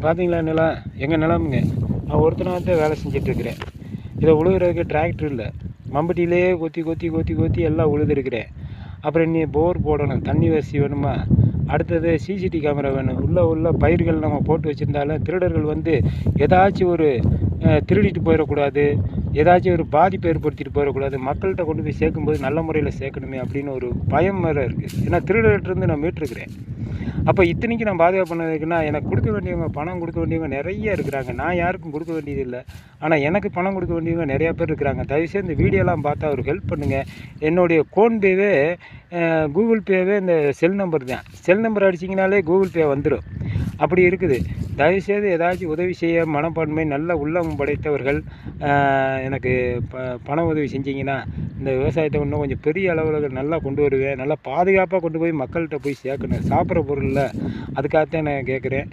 பார்த்தீங்களா நிலம், எங்கள் நிலமுங்க. நான் ஒருத்தனாகத்தான் வேலை செஞ்சிட்ருக்கிறேன். இதை உழுகிறதுக்கு டிராக்டர் இல்லை, மம்பட்டியிலே கொத்தி கொத்தி கொத்தி கொத்தி எல்லாம் உழுதுருக்கிறேன். அப்புறம் நீ போர் போடணும், தண்ணி வசதி வேணுமா, அடுத்தது சிசிடி கேமரா வேணும். உள்ள பயிர்கள் நம்ம போட்டு வச்சுருந்தாலும் திருடர்கள் வந்து ஏதாச்சும் ஒரு திருடிட்டு போயிடக்கூடாது, ஏதாச்சும் ஒரு பாதிப்பு ஏற்படுத்திட்டு போயிடக்கூடாது, மக்கள்கிட்ட கொண்டு போய் சேர்க்கும்போது நல்ல முறையில் சேர்க்கணுமே அப்படின்னு ஒரு பயம் வேறு இருக்குது. ஏன்னா திருடர்கிட்டருந்து நான் மீட்டிருக்கிறேன். அப்போ இத்தனைக்கும் நான் பாதுகாப்பு பண்ணதுக்குன்னா, எனக்கு கொடுக்க வேண்டியவங்க, பணம் கொடுக்க வேண்டியவங்க நிறைய இருக்கிறாங்க. நான் யாருக்கும் கொடுக்க வேண்டியது இல்லை. ஆனால் எனக்கு பணம் கொடுக்க வேண்டியவங்க நிறையா பேர் இருக்கிறாங்க. தயவுசெய்து இந்த வீடியோலாம் பார்த்தா ஒரு ஹெல்ப் பண்ணுங்கள். என்னுடைய ஃபோன்பேவே கூகுள் பேவே இந்த செல் நம்பர் தான். செல் நம்பர் அடிச்சிங்கனாலே கூகுள் பே வந்துடும். அப்படி இருக்குது. தயவுசெய்து ஏதாச்சும் உதவி செய்ய மனப்பான்மை நல்ல உள்ளம் படைத்தவர்கள் எனக்கு பண உதவி செஞ்சிங்கன்னா இந்த விவசாயத்தை இன்னும் கொஞ்சம் பெரிய அளவில் நல்லா கொண்டு வருவேன். நல்லா பாதுகாப்பாக கொண்டு போய் மக்கள்கிட்ட போய் சேர்க்கணும். சாப்பிட்ற பொருளில் அதுக்காகத்தான் நான் கேட்குறேன்.